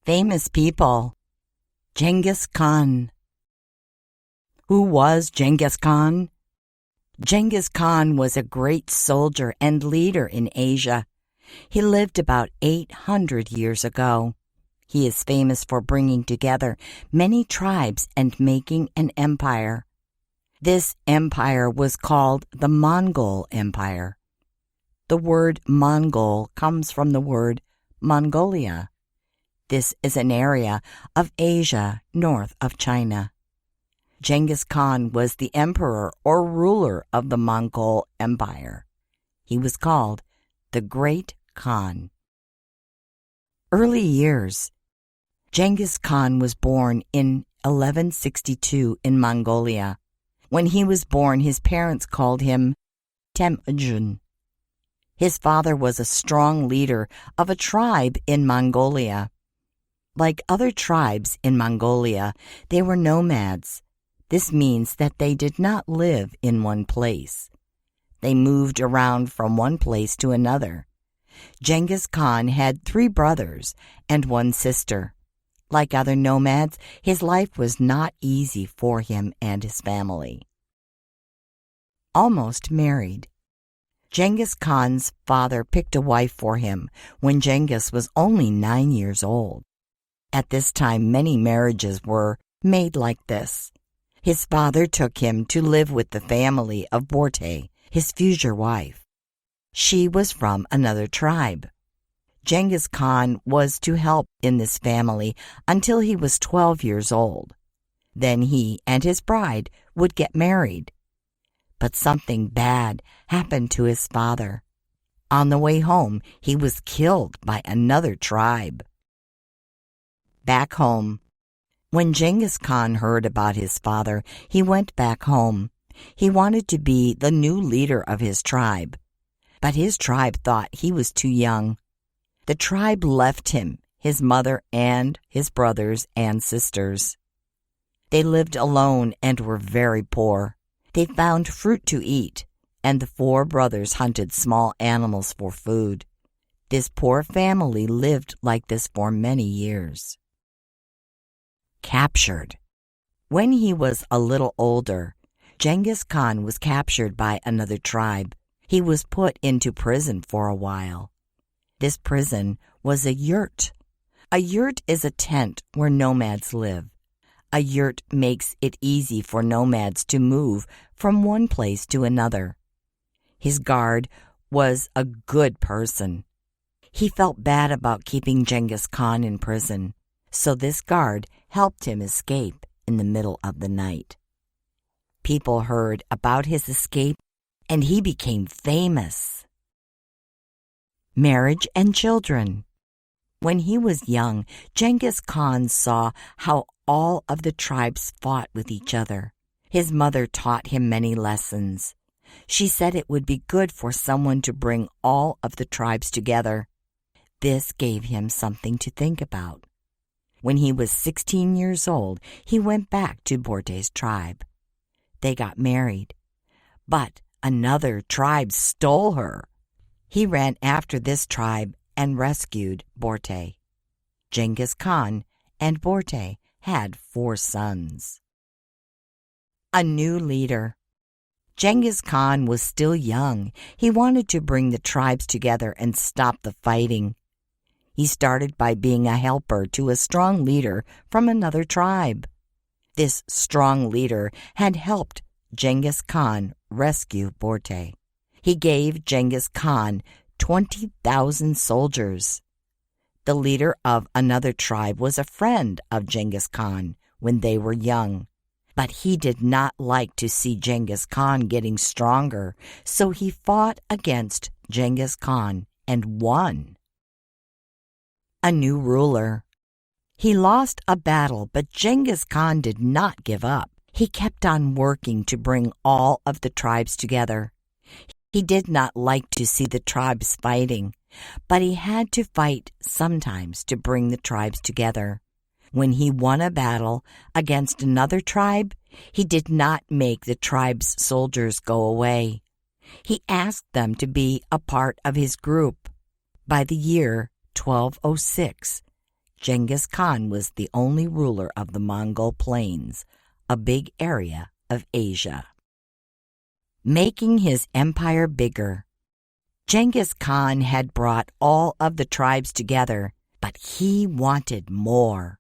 Famous people. Genghis Khan. Who was Genghis Khan? Genghis Khan was a great soldier and leader in Asia. He lived about 800 years ago. He is famous for bringing together many tribes and making an empire. This empire was called the Mongol Empire. The word Mongol comes from the word Mongolia. This is an area of Asia north of China. Genghis Khan was the emperor or ruler of the Mongol Empire. He was called the Great Khan. Early years. Genghis Khan was born in 1162 in Mongolia. When he was born, his parents called him Temujin. His father was a strong leader of a tribe in Mongolia. Like other tribes in Mongolia, they were nomads. This means that they did not live in one place. They moved around from one place to another. Genghis Khan had 3 brothers and 1 sister. Like other nomads, his life was not easy for him and his family. Almost married. Genghis Khan's father picked a wife for him when Genghis was only 9 years old. At this time, many marriages were made like this. His father took him to live with the family of Borte, his future wife. She was from another tribe. Genghis Khan was to help in this family until he was 12 years old. Then he and his bride would get married. But something bad happened to his father. On the way home, he was killed by another tribe. Back home. When Genghis Khan heard about his father, he went back home. He wanted to be the new leader of his tribe. But his tribe thought he was too young. The tribe left him, his mother, and his brothers and sisters. They lived alone and were very poor. They found fruit to eat, and the 4 brothers hunted small animals for food. This poor family lived like this for many years. Captured. When he was a little older, Genghis Khan was captured by another tribe. He was put into prison for a while. This prison was a yurt. A yurt is a tent where nomads live. A yurt makes it easy for nomads to move from one place to another. His guard was a good person. He felt bad about keeping Genghis Khan in prison, so this guard helped him escape in the middle of the night. People heard about his escape, and he became famous. Marriage and children. When he was young, Genghis Khan saw how all of the tribes fought with each other. His mother taught him many lessons. She said it would be good for someone to bring all of the tribes together. This gave him something to think about. When he was 16 years old, he went back to Borte's tribe. They got married, but another tribe stole her. He ran after this tribe and rescued Borte. Genghis Khan and Borte had 4 sons. A new leader. Genghis Khan was still young. He wanted to bring the tribes together and stop the fighting. He started by being a helper to a strong leader from another tribe. This strong leader had helped Genghis Khan rescue Borte. He gave Genghis Khan 20,000 soldiers. The leader of another tribe was a friend of Genghis Khan when they were young. But he did not like to see Genghis Khan getting stronger, so he fought against Genghis Khan and won. A new ruler. He lost a battle, but Genghis Khan did not give up. He kept on working to bring all of the tribes together. He did not like to see the tribes fighting, but he had to fight sometimes to bring the tribes together. When he won a battle against another tribe, he did not make the tribe's soldiers go away. He asked them to be a part of his group. By the year 1206, Genghis Khan was the only ruler of the Mongol plains, a big area of Asia. Making his empire bigger. Genghis Khan had brought all of the tribes together, but he wanted more.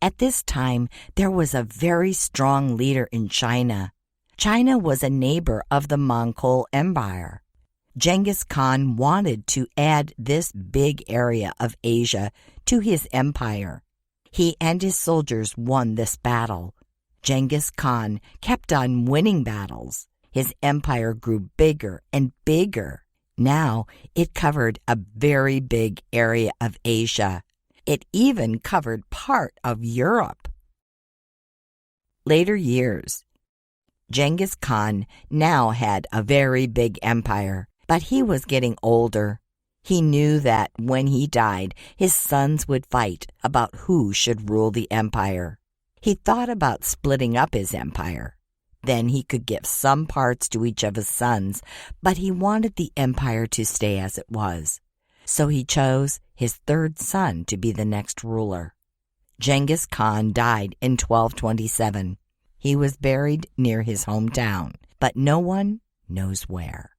At this time, there was a very strong leader in China. China was a neighbor of the Mongol Empire. Genghis Khan wanted to add this big area of Asia to his empire. He and his soldiers won this battle. Genghis Khan kept on winning battles. His empire grew bigger and bigger. Now it covered a very big area of Asia. It even covered part of Europe. Later years. Genghis Khan now had a very big empire, but he was getting older. He knew that when he died, his sons would fight about who should rule the empire. He thought about splitting up his empire. Then he could give some parts to each of his sons, but he wanted the empire to stay as it was. So he chose his third son to be the next ruler. Genghis Khan died in 1227. He was buried near his hometown, but no one knows where.